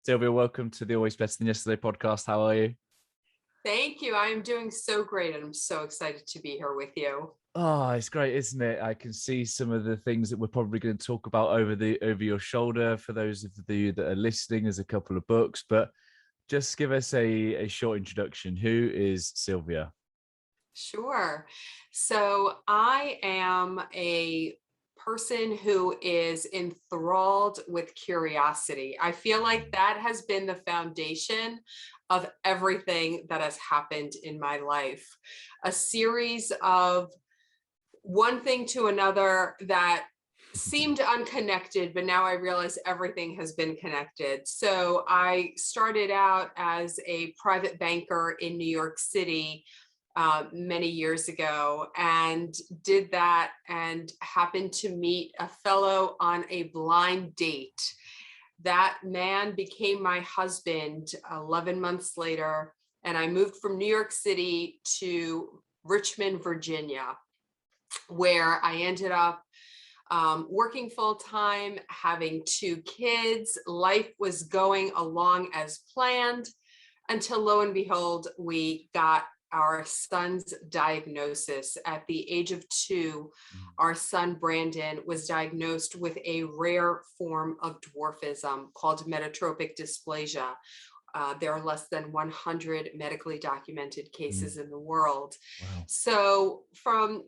Sylvia, welcome to the Always Better Than Yesterday podcast. How are you? Thank you. I am doing so great. I'm so excited to be here with you. Oh, it's great, isn't it? I can see some of the things that we're probably going to talk about over your shoulder. For those of you that are listening, there's a couple of books, but just give us a short introduction. Who is Sylvia? Sure. So I am a person who is enthralled with curiosity. I feel like that has been the foundation of everything that has happened in my life. A series of one thing to another that seemed unconnected, but now I realize everything has been connected. So I started out as a private banker in New York City many years ago, and did that and happened to meet a fellow on a blind date. That man became my husband 11 months later, and I moved from New York City to Richmond, Virginia, where I ended up working full time, having 2 kids. Life was going along as planned until, lo and behold, we got our son's diagnosis. At the age of 2, our son Brandon was diagnosed with a rare form of dwarfism called metatropic dysplasia. There are less than 100 medically documented cases in the world. Wow. So from,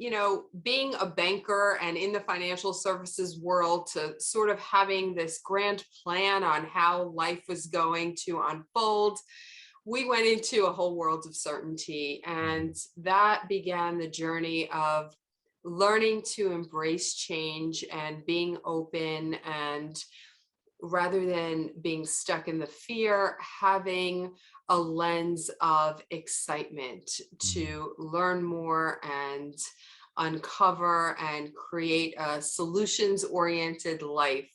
being a banker and in the financial services world to sort of having this grand plan on how life was going to unfold, we went into a whole world of certainty. And that began the journey of learning to embrace change and being open, and rather than being stuck in the fear, having a lens of excitement to learn more and uncover and create a solutions-oriented life.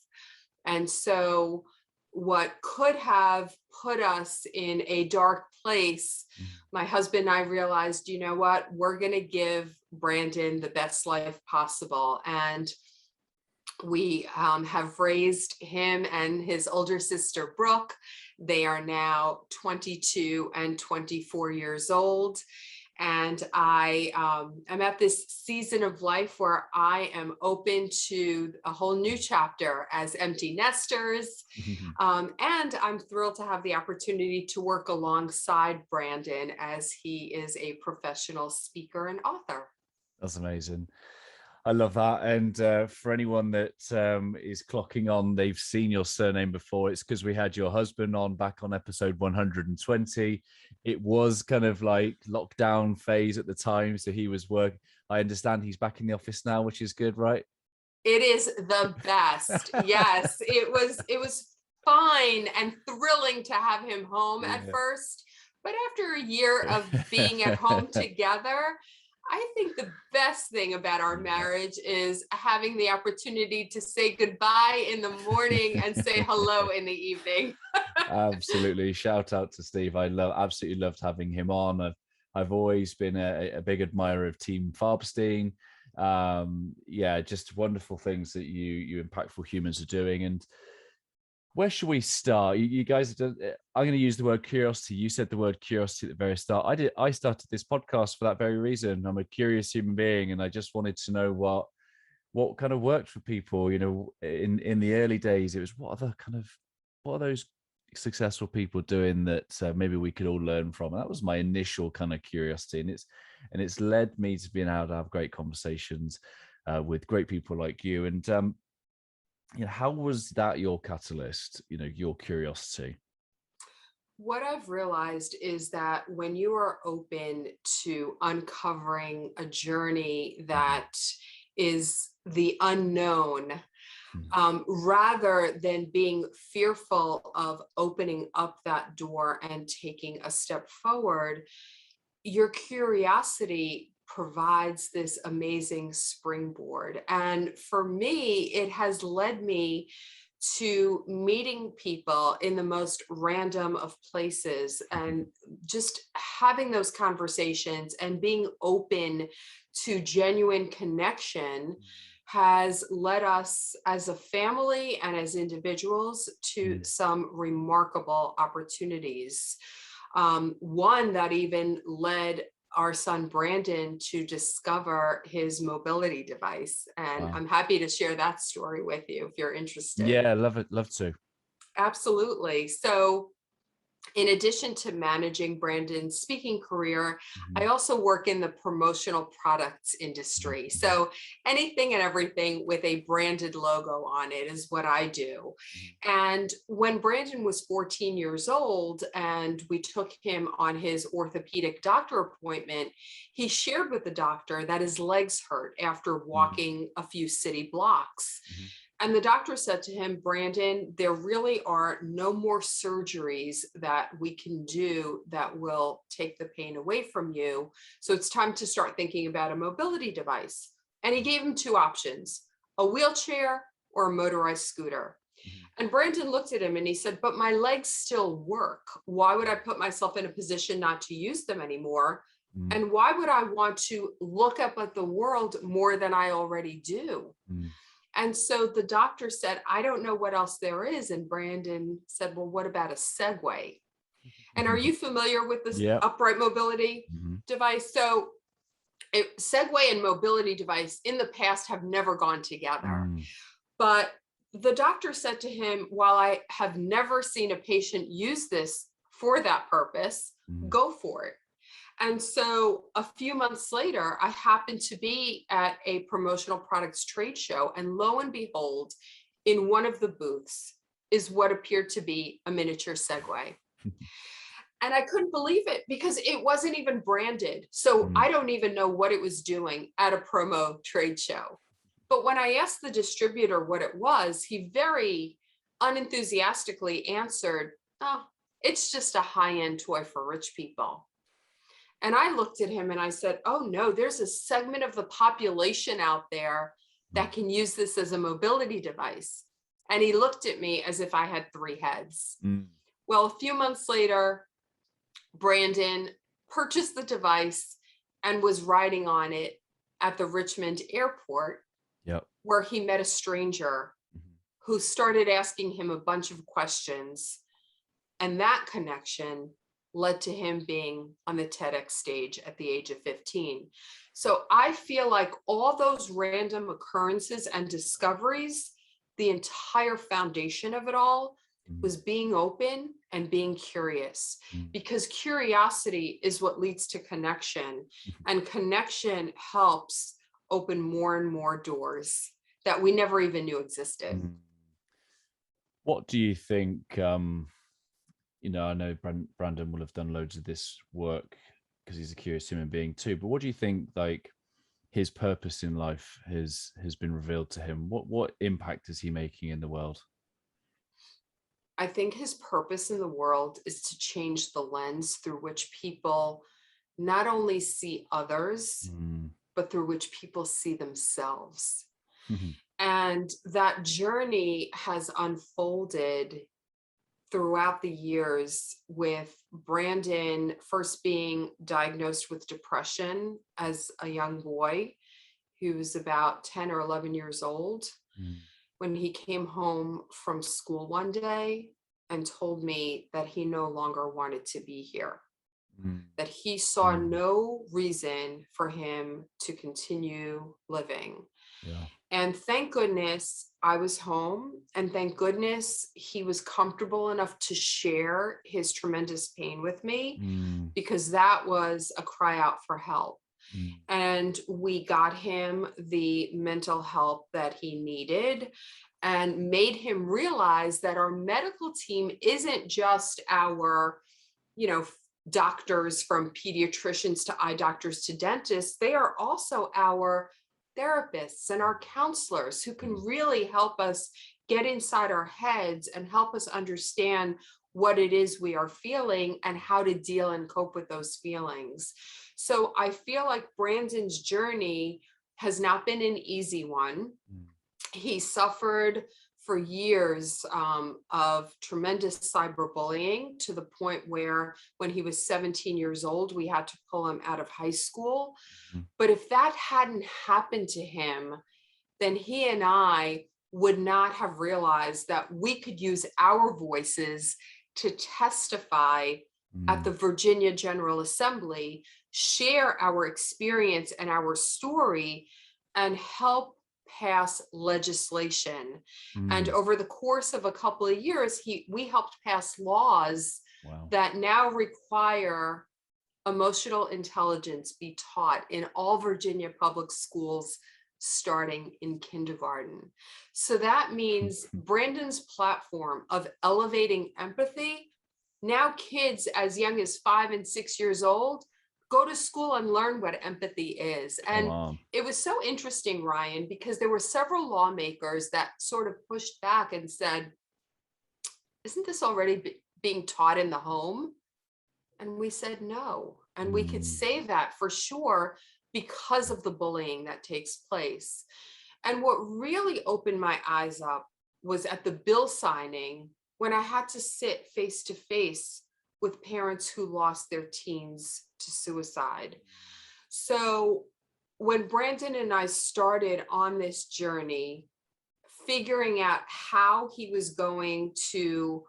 And so what could have put us in a dark place, my husband and I realized, you know what, we're going to give Brandon the best life possible. And we have raised him and his older sister, Brooke. They are now 22 and 24 years old. And I am at this season of life where I am open to a whole new chapter as empty nesters. And I'm thrilled to have the opportunity to work alongside Brandon as he is a professional speaker and author. That's amazing. I love that. And for anyone that is clocking on, they've seen your surname before. It's because we had your husband on back on episode 120. It was kind of like lockdown phase at the time. So he was working. I understand he's back in the office now, which is good, right? It is the best. Yes, it was fine and thrilling to have him home at first. But after a year of being at home together, I think the best thing about our marriage is having the opportunity to say goodbye in the morning and say hello in the evening. Absolutely. Shout out to Steve. I absolutely loved having him on. I've always been a big admirer of Team Farbstein. Just wonderful things that you impactful humans are doing. And where should we start? You guys, I'm going to use the word curiosity. You said the word curiosity at the very start. I started this podcast for that very reason. I'm a curious human being, and I just wanted to know what kind of worked for people. In the early days, it was what are those successful people doing that maybe we could all learn from. And that was my initial kind of curiosity, and it's led me to being able to have great conversations with great people like you. And how was that your catalyst, your curiosity? What I've realized is that when you are open to uncovering a journey that is the unknown, rather than being fearful of opening up that door and taking a step forward, your curiosity provides this amazing springboard. And for me, it has led me to meeting people in the most random of places and just having those conversations and being open to genuine connection has led us as a family and as individuals to some remarkable opportunities. One that even led our son Brandon to discover his mobility device. And Wow. I'm happy to share that story with you if you're interested. Yeah, love it. Love to. Absolutely. So, in addition to managing Brandon's speaking career, I Mhm, also work in the promotional products mhm, industry. mhm, So anything and everything with a branded logo on it is what I do. mhm, And when Brandon was 14 years old and we took him on his orthopedic doctor appointment, he shared with the doctor that his legs hurt after mhm, walking a few city blocks. mhm, And the doctor said to him, Brandon, there really are no more surgeries that we can do that will take the pain away from you. So it's time to start thinking about a mobility device. And he gave him two options, a wheelchair or a motorized scooter. mhm, And Brandon looked at him and he said, but my legs still work. Why would I put myself in a position not to use them anymore? mhm, And why would I want to look up at the world more than I already do? mhm. And so the doctor said, I don't know what else there is. And Brandon said, well, what about a Segway? And are you familiar with this Yep. upright mobility Mhm, device? So Segway and mobility device in the past have never gone together. mm, But the doctor said to him, while I have never seen a patient use this for that purpose, mm, go for it. And so a few months later, I happened to be at a promotional products trade show, and lo and behold, in one of the booths is what appeared to be a miniature Segway. And I couldn't believe it because it wasn't even branded. So mm, I don't even know what it was doing at a promo trade show. But when I asked the distributor what it was, he very unenthusiastically answered, oh, it's just a high-end toy for rich people. And I looked at him and I said, oh no, there's a segment of the population out there mm, that can use this as a mobility device. And he looked at me as if I had three heads. mm. Well, a few months later, Brandon purchased the device and was riding on it at the Richmond airport, Yep. where he met a stranger Mhm, who started asking him a bunch of questions. And that connection led to him being on the TEDx stage at the age of 15. So I feel like all those random occurrences and discoveries, the entire foundation of it all mm, was being open and being curious, mm, because curiosity is what leads to connection, mhm, and connection helps open more and more doors that we never even knew existed. mm. What do you think? I know Brandon will have done loads of this work because he's a curious human being too. But what do you think, like, his purpose in life has been revealed to him? What impact is he making in the world? I think his purpose in the world is to change the lens through which people not only see others, Mm, but through which people see themselves. mhm, And that journey has unfolded throughout the years, with Brandon first being diagnosed with depression as a young boy. He was about 10 or 11 years old mm, when he came home from school one day and told me that he no longer wanted to be here, mm, that he saw mm. no reason for him to continue living. Yeah. And thank goodness I was home, and thank goodness he was comfortable enough to share his tremendous pain with me, Mm, because that was a cry out for help. mm, And we got him the mental help that he needed, and made him realize that our medical team isn't just our, you know, doctors, from pediatricians to eye doctors to dentists. They are also our therapists and our counselors who can mm, really help us get inside our heads and help us understand what it is we are feeling and how to deal and cope with those feelings. So I feel like Brandon's journey has not been an easy one. mm, He suffered for years of tremendous cyberbullying, to the point where when he was 17 years old, we had to pull him out of high school. mm, But if that hadn't happened to him, then he and I would not have realized that we could use our voices to testify at the Virginia General Assembly, share our experience and our story, and help pass legislation. And over the course of a couple of years, we helped pass laws Wow. that now require emotional intelligence be taught in all Virginia public schools starting in kindergarten. So that means Brandon's platform of elevating empathy, now kids as young as 5 and 6 years old go to school and learn what empathy is. And it was so interesting, Ryan, because there were several lawmakers that sort of pushed back and said, isn't this already being taught in the home? And we said no. And we could say that for sure because of the bullying that takes place. And what really opened my eyes up was at the bill signing when I had to sit face to face with parents who lost their teens to suicide. So when Brandon and I started on this journey, figuring out how he was going to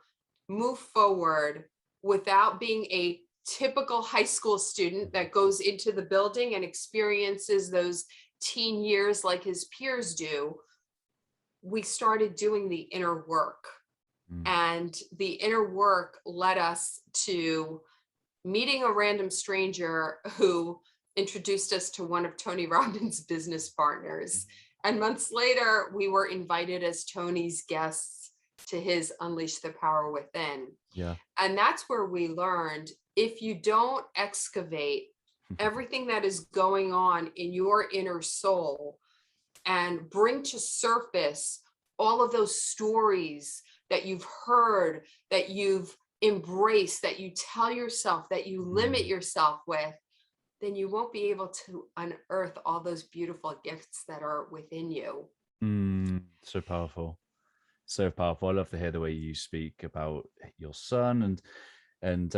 move forward without being a typical high school student that goes into the building and experiences those teen years like his peers do, we started doing the inner work. And the inner work led us to meeting a random stranger who introduced us to one of Tony Robbins' business partners. And months later, we were invited as Tony's guests to his Unleash the Power Within. Yeah. And that's where we learned, if you don't excavate everything that is going on in your inner soul and bring to surface all of those stories that you've heard, that you've embraced, that you tell yourself, that you limit yourself with, then you won't be able to unearth all those beautiful gifts that are within you. So powerful. So powerful. I love to hear the way you speak about your son. And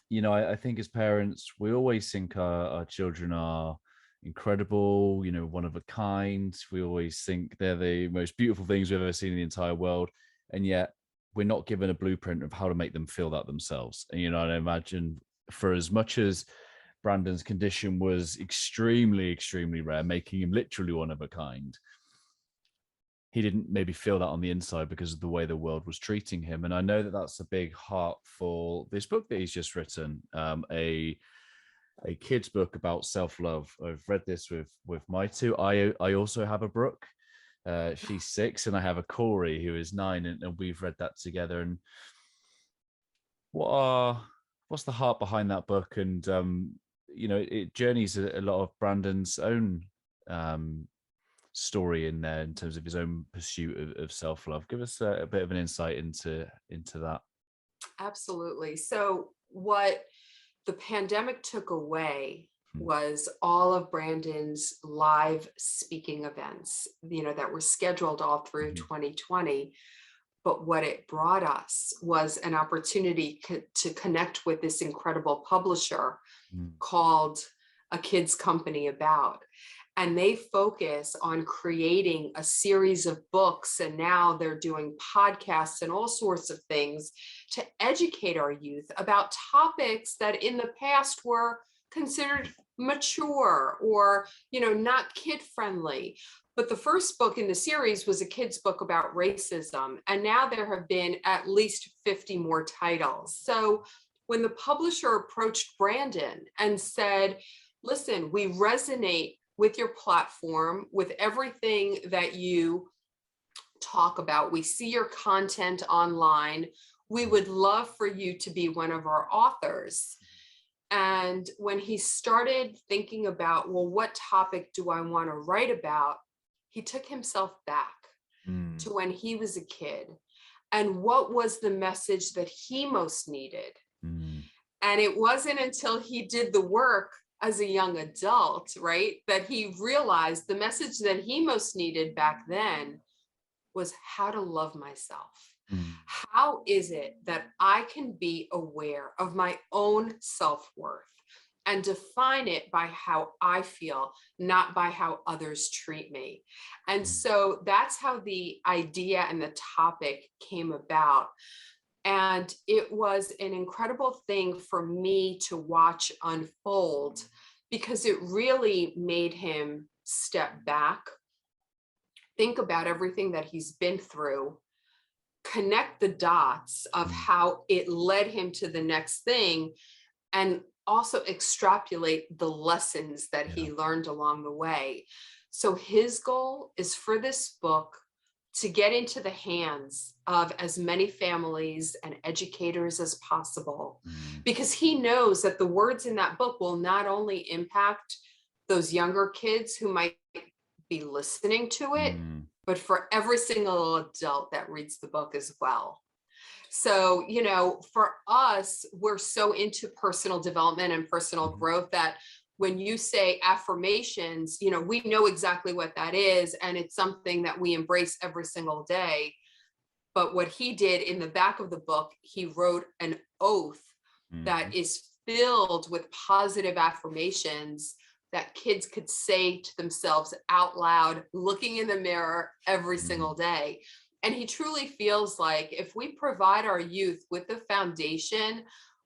you know, I think as parents, we always think our children are incredible, you know, one of a kind. We always think they're the most beautiful things we've ever seen in the entire world. And yet we're not given a blueprint of how to make them feel that themselves. And, you know, I imagine for as much as Brandon's condition was extremely, extremely rare, making him literally one of a kind, he didn't maybe feel that on the inside because of the way the world was treating him. And I know that that's a big heart for this book that he's just written, a kid's book about self-love. I've read this with my two. I also have a Brooke. She's 6, and I have a Corey who is 9, and we've read that together. And what's the heart behind that book? And you know, it journeys a lot of Brandon's own story in there in terms of his own pursuit of self-love. Give us a bit of an insight into that. Absolutely. So what the pandemic took away was all of Brandon's live speaking events, you know, that were scheduled all through 2020. But what it brought us was an opportunity to connect with this incredible publisher called A Kid's Company About. And they focus on creating a series of books. And now they're doing podcasts and all sorts of things to educate our youth about topics that in the past were considered mature or, you know, not kid friendly. But the first book in the series was a kid's book about racism. And now there have been at least 50 more titles. So when the publisher approached Brandon and said, listen, we resonate with your platform, with everything that you talk about. We see your content online. We would love for you to be one of our authors. And when he started thinking about, well, what topic do I want to write about? He took himself back to when he was a kid and what was the message that he most needed. And it wasn't until he did the work as a young adult, right, that he realized the message that he most needed back then was how to love myself. How is it that I can be aware of my own self-worth and define it by how I feel, not by how others treat me. And so that's how the idea and the topic came about. And it was an incredible thing for me to watch unfold, because it really made him step back, think about everything that he's been through, connect the dots of how it led him to the next thing, and also extrapolate the lessons that he learned along the way. So his goal is for this book to get into the hands of as many families and educators as possible, because he knows that the words in that book will not only impact those younger kids who might be listening to it, but for every single adult that reads the book as well. So, you know, for us, we're so into personal development and personal growth that when you say affirmations, you know, we know exactly what that is. And it's something that we embrace every single day. But what he did in the back of the book, he wrote an oath that is filled with positive affirmations that kids could say to themselves out loud, looking in the mirror every single day. And he truly feels like if we provide our youth with the foundation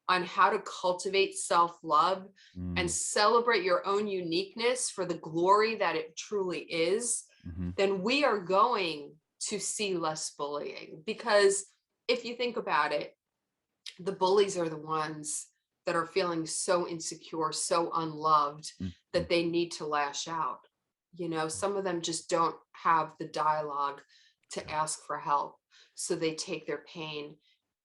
on how to cultivate self-love and celebrate your own uniqueness for the glory that it truly is, then we are going to see less bullying. Because if you think about it, the bullies are the ones that are feeling so insecure, so unloved, that they need to lash out. You know, some of them just don't have the dialogue to ask for help. So they take their pain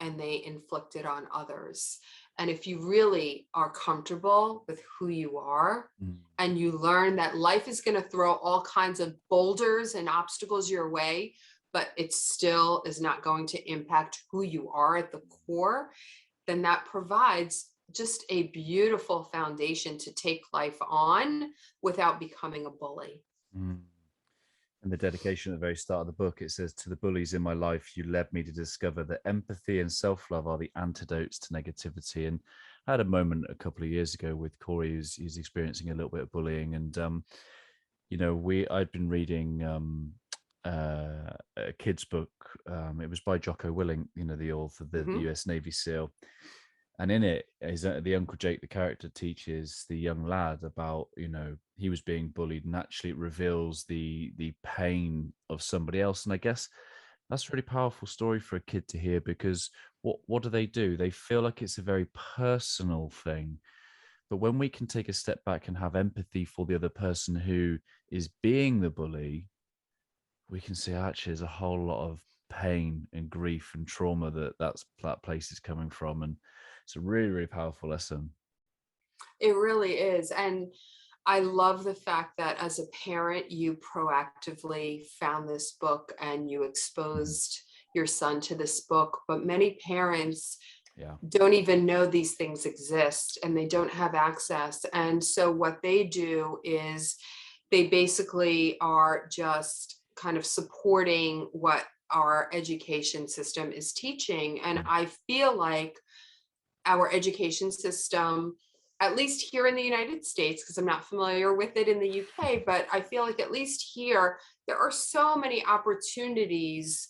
and they inflict it on others. And if you really are comfortable with who you are, and you learn that life is going to throw all kinds of boulders and obstacles your way, but it still is not going to impact who you are at the core, then that provides just a beautiful foundation to take life on without becoming a bully. And the dedication at the very start of the book, it says, "To the bullies in my life, you led me to discover that empathy and self-love are the antidotes to negativity." And I had a moment a couple of years ago with Corey, who's experiencing a little bit of bullying. And, you know, I'd been reading a kid's book. It was by Jocko Willink, you know, the author, the US Navy SEAL. And in it, the Uncle Jake, the character, teaches the young lad about, you know, he was being bullied, and actually it reveals the pain of somebody else. And I guess that's a really powerful story for a kid to hear, because what do? They feel like it's a very personal thing. But when we can take a step back and have empathy for the other person who is being the bully, we can see actually there's a whole lot of pain and grief and trauma that place is coming from. And it's a really, really powerful lesson. It really is. And I love the fact that as a parent, you proactively found this book and you exposed your son to this book. But many parents don't even know these things exist, and they don't have access. And so what they do is they basically are just kind of supporting what our education system is teaching. And I feel like our education system, at least here in the United States, because I'm not familiar with it in the UK, but I feel like at least here, there are so many opportunities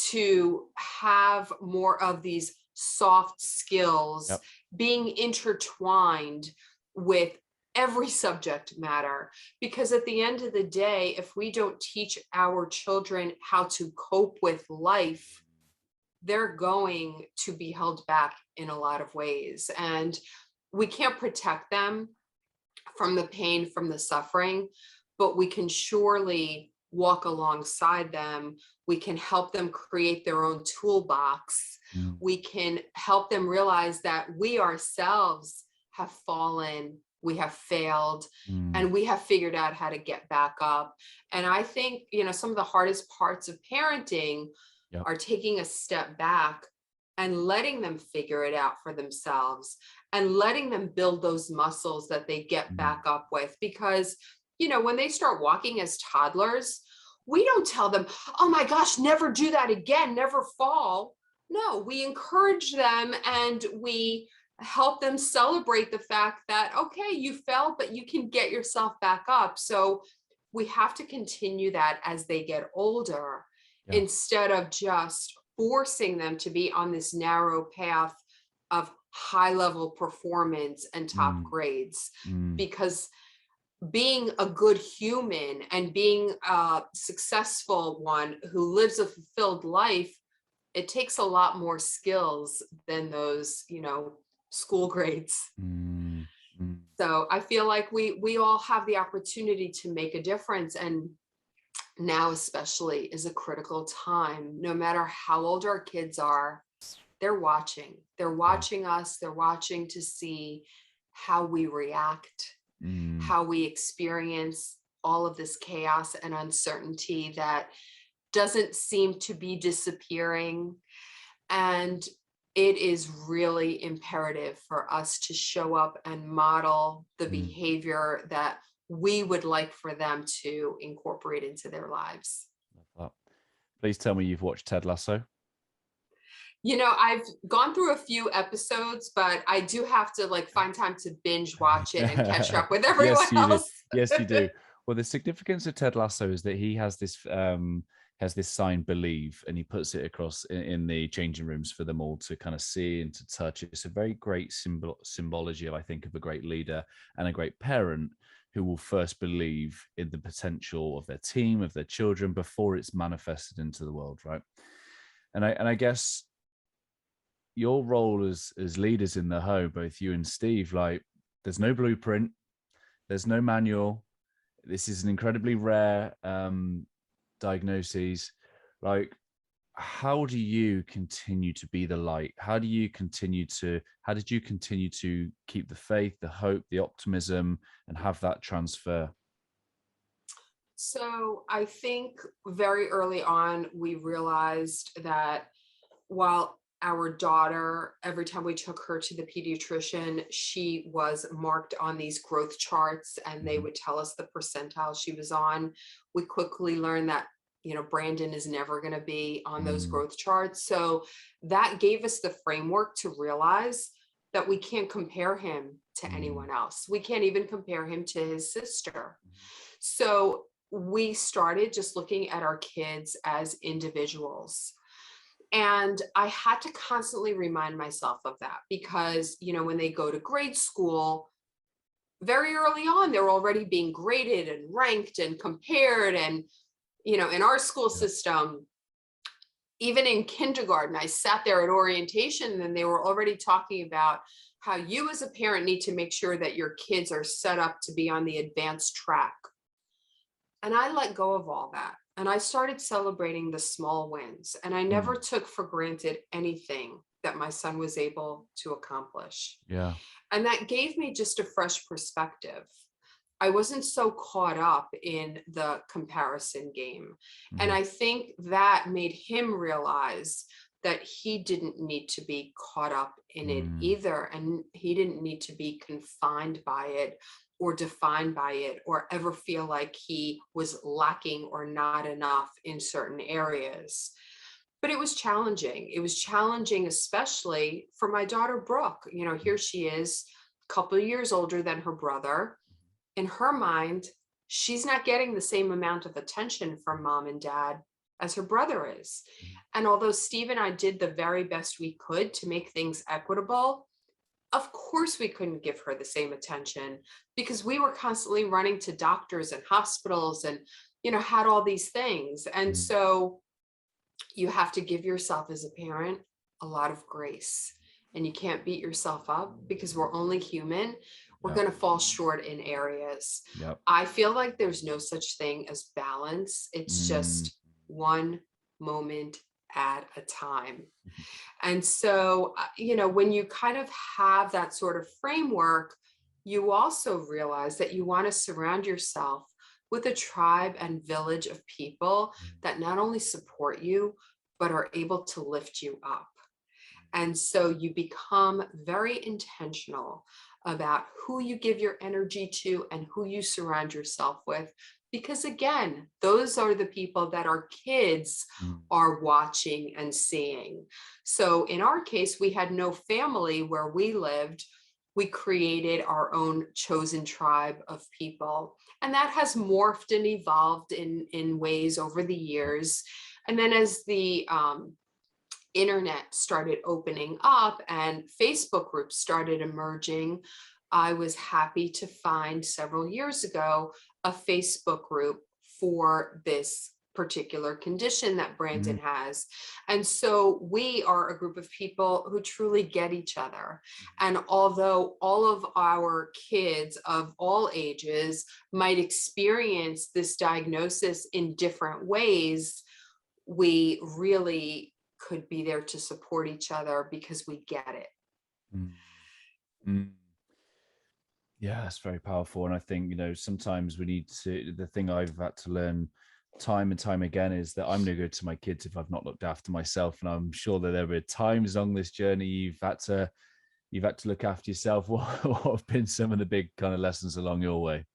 to have more of these soft skills being intertwined with every subject matter. Because at the end of the day, if we don't teach our children how to cope with life, they're going to be held back in a lot of ways. And we can't protect them from the pain, from the suffering, but we can surely walk alongside them. We can help them create their own toolbox. We can help them realize that we ourselves have fallen, we have failed, and we have figured out how to get back up. And I think, you know, some of the hardest parts of parenting are taking a step back and letting them figure it out for themselves, and letting them build those muscles that they get back up with. Because, you know, when they start walking as toddlers, we don't tell them, oh my gosh, never do that again, never fall. No, we encourage them, and we help them celebrate the fact that, okay, you fell, but you can get yourself back up. So we have to continue that as they get older, Yeah. instead of just forcing them to be on this narrow path of high level performance and top Mm, grades. mm, Because being a good human and being a successful one who lives a fulfilled life, it takes a lot more skills than those, school grades. mm, mm. So I feel like we all have the opportunity to make a difference. And now especially is a critical time. No matter how old our kids are, they're watching. They're Yeah. watching us. They're watching to see how we react, Mm, how we experience all of this chaos and uncertainty that doesn't seem to be disappearing. And it is really imperative for us to show up and model the mm. behavior that we would like for them to incorporate into their lives. Love that. Please tell me you've watched Ted Lasso. I've gone through a few episodes, but I do have to like find time to binge watch it and catch up with everyone Yes, you do. else. Yes, you do. Well, the significance of Ted Lasso is that he has this sign "Believe," and he puts it across in the changing rooms for them all to kind of see and to touch. It's a very great symbology of, I think, of a great leader and a great parent who will first believe in the potential of their team, of their children, before it's manifested into the world, right? And I guess your role as leaders in the home, both you and Steve, like there's no blueprint, there's no manual. This is an incredibly rare diagnosis. Like, how do you continue to be the light? How did you continue to keep the faith, the hope, the optimism, and have that transfer? So I think very early on, we realized that while our daughter, every time we took her to the pediatrician, she was marked on these growth charts and they Mhm. would tell us the percentile she was on. We quickly learned that, Brandon is never going to be on those Mm, growth charts. So that gave us the framework to realize that we can't compare him to mm, anyone else. We can't even compare him to his sister. So we started just looking at our kids as individuals. And I had to constantly remind myself of that because, when they go to grade school, very early on, they're already being graded and ranked and compared. And, in our school yeah. system, even in kindergarten, I sat there at orientation and they were already talking about how you as a parent need to make sure that your kids are set up to be on the advanced track. And I let go of all that. And I started celebrating the small wins. And I never Mm, took for granted anything that my son was able to accomplish. yeah. And that gave me just a fresh perspective. I wasn't so caught up in the comparison game. And Mhm. I think that made him realize that he didn't need to be caught up in it Mm, either. And he didn't need to be confined by it or defined by it or ever feel like he was lacking or not enough in certain areas. But it was challenging. It was challenging, especially for my daughter, Brooke. Here she is, a couple of years older than her brother. In her mind, she's not getting the same amount of attention from mom and dad as her brother is. mhm. And although Steve and I did the very best we could to make things equitable, of course we couldn't give her the same attention because we were constantly running to doctors and hospitals and, had all these things. And Mm, so you have to give yourself as a parent a lot of grace. And you can't beat yourself up because we're only human. We're yeah. going to fall short in areas. Yeah. I feel like there's no such thing as balance. It's Mm, just one moment at a time. And so, when you kind of have that sort of framework, you also realize that you want to surround yourself with a tribe and village of people that not only support you, but are able to lift you up. And so you become very intentional about who you give your energy to and who you surround yourself with, because again, those are the people that our kids are watching and seeing. So in our case, we had no family where we lived. We created our own chosen tribe of people. And that has morphed and evolved in ways over the years. And then as the internet started opening up and Facebook groups started emerging, I was happy to find several years ago a Facebook group for this particular condition that Brandon has. And so we are a group of people who truly get each other. And although all of our kids of all ages might experience this diagnosis in different ways, we really could be there to support each other because we get it. Yeah, that's very powerful. And I think, sometimes we need to, the thing I've had to learn time and time again is that I'm no good to my kids if I've not looked after myself. And I'm sure that there were times along this journey you've had to look after yourself. What have been some of the big kind of lessons along your way?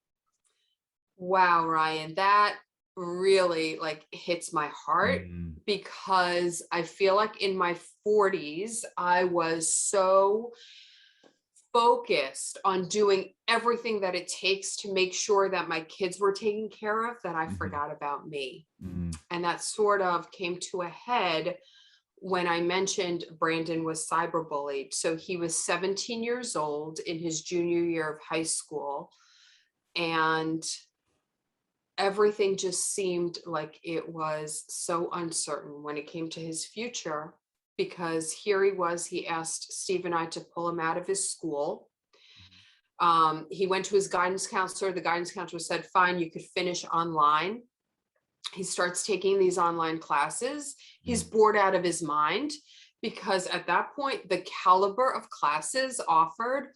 Wow, Ryan, that really hits my heart because I feel like in my 40s, I was so focused on doing everything that it takes to make sure that my kids were taken care of that I forgot about me. And that sort of came to a head when I mentioned Brandon was cyberbullied. So he was 17 years old in his junior year of high school. And everything just seemed like it was so uncertain when it came to his future, because here he asked Steve and I to pull him out of his school. He went to his guidance counselor. The guidance counselor said, fine, you could finish online. He starts taking these online classes. He's bored out of his mind because at that point, the caliber of classes offered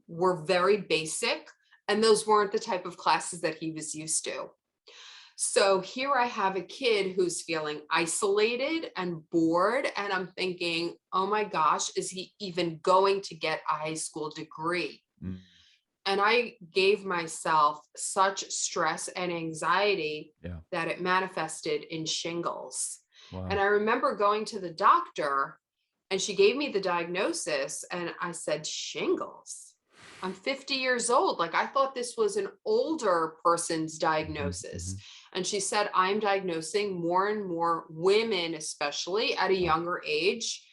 were very basic, and those weren't the type of classes that he was used to. So here I have a kid who's feeling isolated and bored, and I'm thinking, oh my gosh, is he even going to get a high school degree? And I gave myself such stress and anxiety that it manifested in shingles. Wow. And I remember going to the doctor and she gave me the diagnosis and I said, shingles? I'm 50 years old. I thought this was an older person's diagnosis. And she said, I'm diagnosing more and more women, especially at a younger age.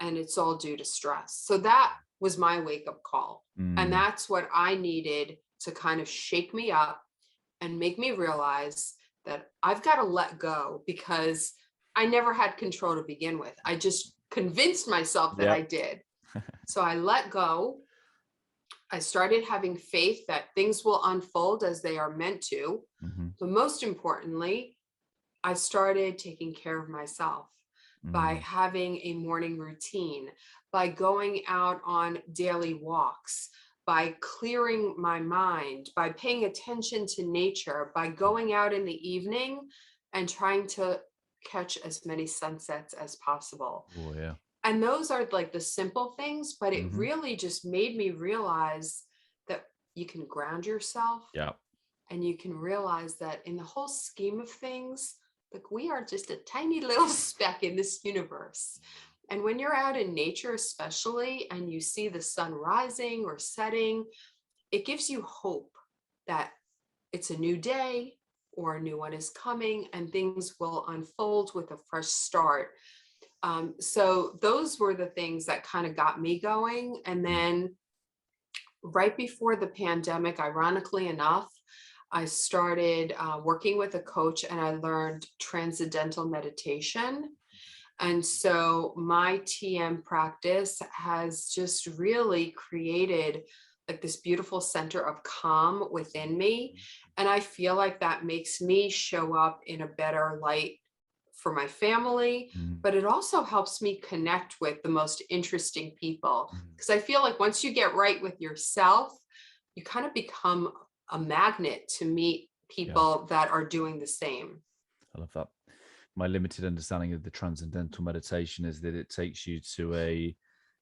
And it's all due to stress. So that was my wake-up call. And that's what I needed to kind of shake me up and make me realize that I've got to let go, because I never had control to begin with. I just convinced myself that I did. So I let go. I started having faith that things will unfold as they are meant to. But most importantly, I started taking care of myself by having a morning routine, by going out on daily walks, by clearing my mind, by paying attention to nature, by going out in the evening and trying to catch as many sunsets as possible. Oh, yeah. And those are the simple things, but it really just made me realize that you can ground yourself. Yeah. And you can realize that in the whole scheme of things, we are just a tiny little speck in this universe. And when you're out in nature, especially, and you see the sun rising or setting, it gives you hope that it's a new day or a new one is coming and things will unfold with a fresh start. So those were the things that kind of got me going. And then right before the pandemic, ironically enough, I started working with a coach and I learned transcendental meditation. And so my TM practice has just really created this beautiful center of calm within me. And I feel like that makes me show up in a better light for my family, but it also helps me connect with the most interesting people. Because I feel like once you get right with yourself, you kind of become a magnet to meet people that are doing the same. I love that. My limited understanding of the transcendental meditation is that it takes you to a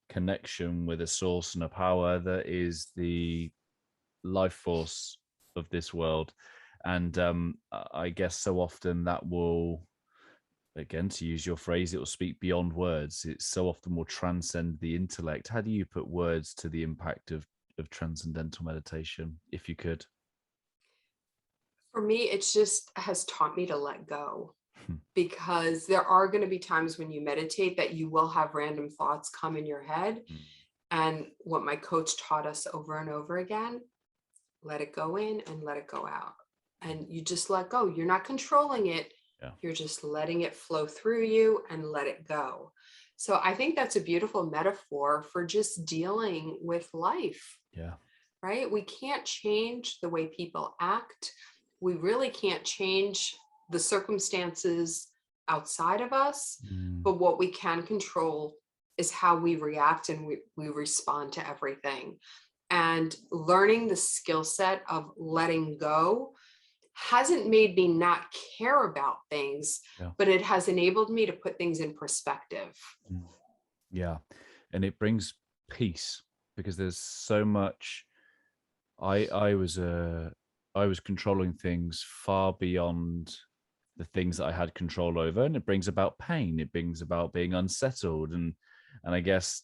connection with a source and a power that is the life force of this world. And I guess so often that will, again, to use your phrase, it will speak beyond words. It so often will transcend the intellect. How do you put words to the impact of transcendental meditation, if you could? For me, it's just has taught me to let go, Hmm. because there are going to be times when you meditate that you will have random thoughts come in your head. Mm. And what my coach taught us over and over again, let it go in and let it go out. And you just let go. You're not controlling it. Yeah. You're just letting it flow through you and let it go. So I think that's a beautiful metaphor for just dealing with life, Yeah. right? We can't change the way people act. We really can't change the circumstances outside of us, Mm. but what we can control is how we react and we respond to everything. And learning the skill set of letting go hasn't made me not care about things, Yeah. but it has enabled me to put things in perspective. Mm. Yeah. And it brings peace, because there's so much. I was controlling things far beyond the things that I had control over, and it brings about pain. It brings about being unsettled, and I guess,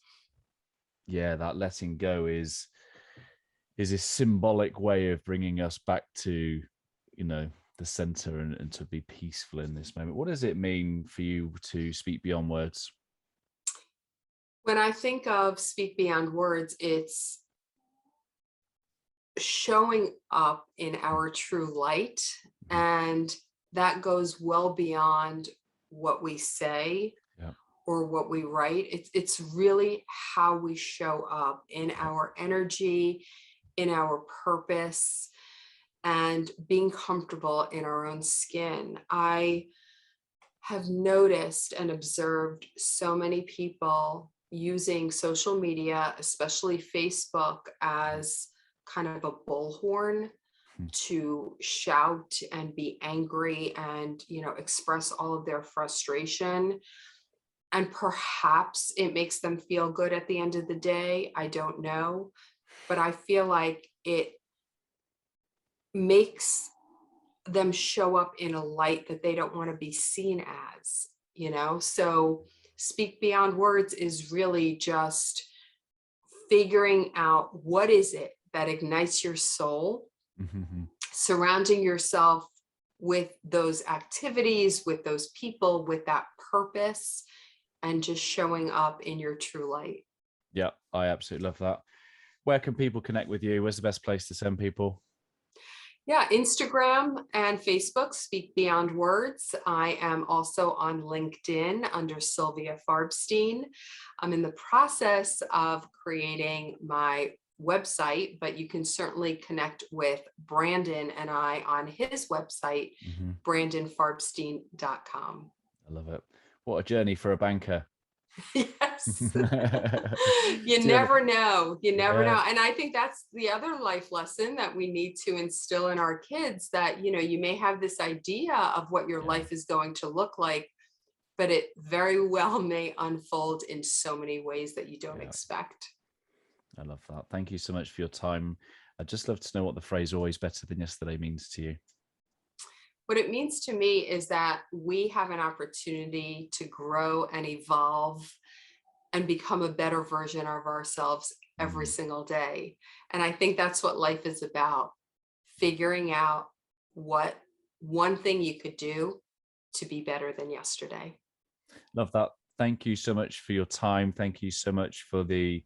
yeah, that letting go is a symbolic way of bringing us back to, the center, and to be peaceful in this moment. What does it mean for you to speak beyond words? When I think of speak beyond words, it's showing up in our true light. Mhm. And that goes well beyond what we say Yeah. or what we write. It's really how we show up in Yeah. our energy, in our purpose, and being comfortable in our own skin. I have noticed and observed so many people using social media, especially Facebook, as kind of a bullhorn Mhm. to shout and be angry and, express all of their frustration. And perhaps it makes them feel good at the end of the day. I don't know. But I feel like it makes them show up in a light that they don't want to be seen as. So speak beyond words is really just figuring out what is it that ignites your soul, Mhm. surrounding yourself with those activities, with those people, with that purpose, and just showing up in your true light. Yeah, I absolutely love that. Where can people connect with you? Where's the best place to send people? Yeah, Instagram and Facebook, Speak Beyond Words. I am also on LinkedIn under Sylvia Farbstein. I'm in the process of creating my website, but you can certainly connect with Brandon and I on his website, Mhm. brandonfarbstein.com. I love it. What a journey for a banker. Yes. You Do you have never know. You never Yeah. know. And I think that's the other life lesson that we need to instill in our kids, that, you may have this idea of what your Yeah. life is going to look like, but it very well may unfold in so many ways that you don't Yeah. expect. I love that. Thank you so much for your time. I'd just love to know what the phrase always better than yesterday means to you. What it means to me is that we have an opportunity to grow and evolve and become a better version of ourselves every Mm. single day. And I think that's what life is about, figuring out what one thing you could do to be better than yesterday. Love that. Thank you so much for your time. Thank you so much for the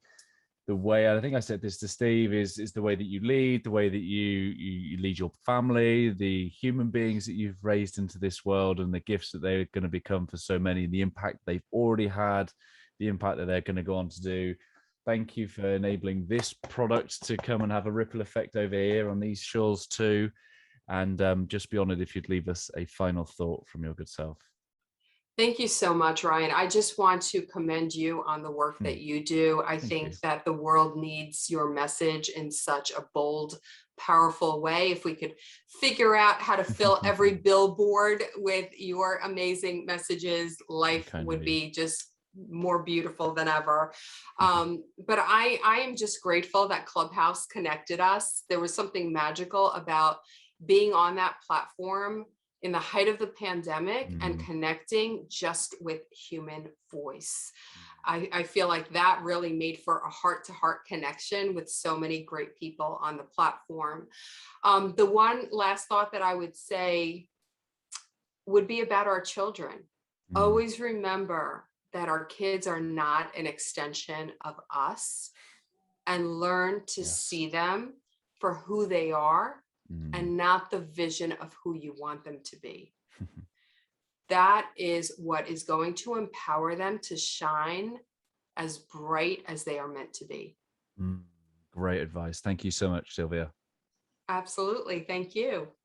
way, and I think I said this to Steve, is the way that you lead, the way that you lead your family, the human beings that you've raised into this world, and the gifts that they're going to become for so many, the impact they've already had, the impact that they're going to go on to do. Thank you for enabling this product to come and have a ripple effect over here on these shores too. And just be honored if you'd leave us a final thought from your good self. Thank you so much, Ryan. I just want to commend you on the work that you do. I Thank you. think that the world needs your message in such a bold, powerful way. If we could figure out how to fill every billboard with your amazing messages, life Kind of would you. be just more beautiful than ever. But I am just grateful that Clubhouse connected us. There was something magical about being on that platform in the height of the pandemic and Mm. connecting just with human voice. I feel like that really made for a heart-to-heart connection with so many great people on the platform. The one last thought that I would say would be about our children. Mm. Always remember that our kids are not an extension of us, and learn to Yes. see them for who they are Mm. and not the vision of who you want them to be. That is what is going to empower them to shine as bright as they are meant to be. Mm. Great advice. Thank you so much, Sylvia. Absolutely. Thank you.